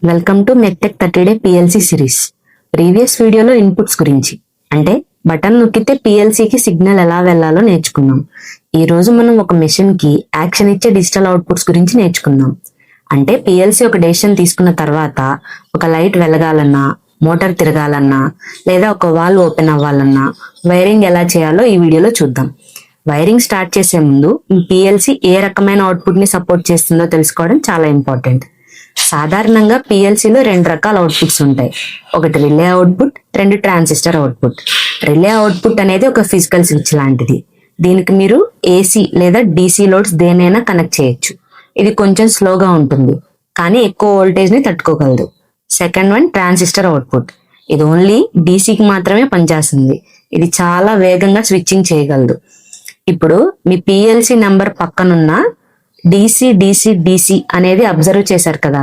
Welcome to Mechtech 30 Day PLC series. Previous వీడియోలో inputs గురించి అంటే బటన్ నొక్కితే PLCకి సిగ్నల్ ఎలా వెళ్లాలో నేర్చుకున్నాం. ఈ రోజు మనం ఒక మెషిన్ కి యాక్షన్ ఇచ్చే డిజిటల్ అవుట్పుట్స్ గురించి నేర్చుకుందాం. అంటే PLC ఒక డెసిషన్ తీసుకున్న తర్వాత ఒక లైట్ వెలగాలన్నా, మోటార్ తిరగాలన్నా లేదా ఒక వాల్వ్ ఓపెన్ అవ్వాలన్నా వైరింగ్ ఎలా చేయాలో ఈ వీడియోలో చూద్దాం. వైరింగ్ స్టార్ట్ చేసే ముందు PLC ఏ రకమైన అవుట్పుట్ ని సపోర్ట్ చేస్తుందో తెలుసుకోవడం చాలా ఇంపార్టెంట్. సాధారణంగా PLCలో రెండు రకాల అవుట్పుట్స్ ఉంటాయి. ఒకటి రిలే అవుట్పుట్, రెండు ట్రాన్సిస్టర్ అవుట్పుట్. రిలే అవుట్పుట్ అనేది ఒక ఫిజికల్ స్విచ్ లాంటిది. దీనికి మీరు AC లేదా DC లోడ్స్ దేనైనా కనెక్ట్ చేయొచ్చు. ఇది కొంచెం స్లోగా ఉంటుంది కానీ ఎక్కువ వోల్టేజ్ ని తట్టుకోగలదు. Second one transistor output. ఇది ఓన్లీ DCకి మాత్రమే పనిచేస్తుంది. ఇది చాలా వేగంగా స్విచ్చింగ్ చేయగలదు. ఇప్పుడు మీ PLC నంబర్ పక్కనున్న DC DC DC అనేది అబ్జర్వ్ చేశారు కదా,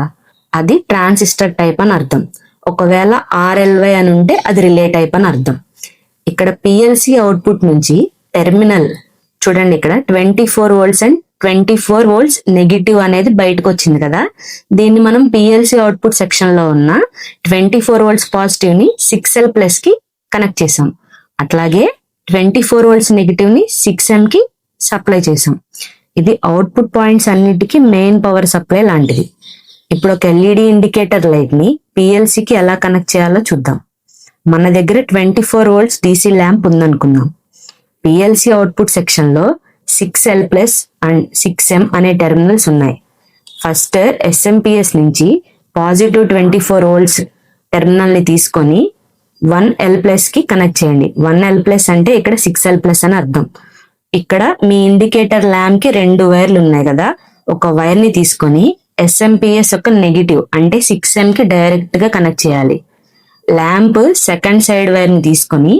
అది ట్రాన్సిస్టర్ టైప్ అని అర్థం. ఒకవేళ RLY అని ఉంటే అది రిలే టైప్ అని అర్థం. ఇక్కడ PLC అవుట్పుట్ నుంచి టెర్మినల్ చూడండి, ఇక్కడ 24 volts అండ్ 24 volts నెగిటివ్ అనేది బయటకు వచ్చింది కదా. దీన్ని మనం PLC అవుట్పుట్ సెక్షన్ లో ఉన్న 24 volts పాజిటివ్ ని 6L ప్లస్ కి కనెక్ట్ చేసాం. అట్లాగే 24 volts నెగిటివ్ ని 6M కి సప్లై చేసాం. ఇది అవుట్పుట్ పాయింట్స్ అన్నిటికీ మెయిన్ పవర్ సప్లై లాంటిది. ఇప్పుడు ఒక LED ఇండికేటర్ లైట్ ని PLC కి ఎలా కనెక్ట్ చేయాలో చూద్దాం. మన దగ్గర 24 volts DC ల్యాంప్ ఉందనుకుందాం. PLC అవుట్పుట్ సెక్షన్ లో 6L ప్లస్ అండ్ 6M అనే టెర్మినల్స్ ఉన్నాయి. ఫస్ట్ SMPS నుంచి పాజిటివ్ 24 volts టెర్మినల్ ని తీసుకొని 1L ప్లస్ కి కనెక్ట్ చేయండి. 1L ప్లస్ అంటే ఇక్కడ 6L ప్లస్ అని అర్థం. ఇక్కడ మీ ఇండికేటర్ ల్యాంప్ కి రెండు వైర్లు ఉన్నాయి కదా, ఒక వైర్ ని తీసుకొని SMPS యొక్క నెగిటివ్ అంటే 6M కి డైరెక్ట్ గా కనెక్ట్ చేయాలి. ల్యాంప్ సెకండ్ సైడ్ వైర్ ని తీసుకొని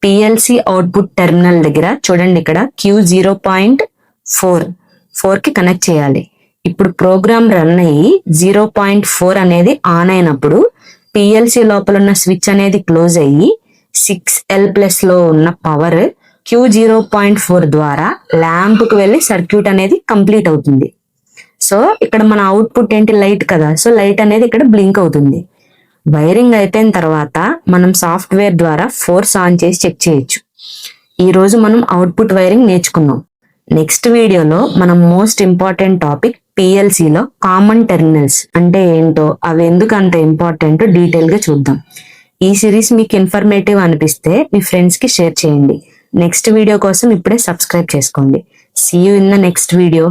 PLC అవుట్పుట్ టెర్మినల్ దగ్గర చూడండి, ఇక్కడ Q0.4 కి కనెక్ట్ చేయాలి. ఇప్పుడు ప్రోగ్రామ్ రన్ అయ్యి 0.4 అనేది ఆన్ అయినప్పుడు PLC లోపల ఉన్న స్విచ్ అనేది క్లోజ్ అయ్యి 6L ప్లస్ లో ఉన్న పవర్ Q0.4 ద్వారా ల్యాంప్ కు వెళ్లి సర్క్యూట్ అనేది కంప్లీట్ అవుతుంది. సో ఇక్కడ మన అవుట్పుట్ ఏంటి, లైట్ కదా. సో లైట్ అనేది ఇక్కడ బ్లింక్ అవుతుంది. వైరింగ్ అయిపోయిన తర్వాత మనం సాఫ్ట్వేర్ ద్వారా ఫోర్స్ ఆన్ చేసి చెక్ చేయొచ్చు. ఈ రోజు మనం అవుట్పుట్ వైరింగ్ నేర్చుకున్నాం. నెక్స్ట్ వీడియోలో మనం మోస్ట్ ఇంపార్టెంట్ టాపిక్ PLCలో కామన్ టెర్మినల్స్ అంటే ఏంటో, అవి ఎందుకు అంత ఇంపార్టెంట్ డీటెయిల్ గా చూద్దాం. ఈ సిరీస్ మీకు ఇన్ఫర్మేటివ్ అనిపిస్తే మీ ఫ్రెండ్స్ కి షేర్ చేయండి. నెక్స్ట్ వీడియో కోసం ఇప్పుడే సబ్స్క్రైబ్ చేసుకోండి. See you in the next video.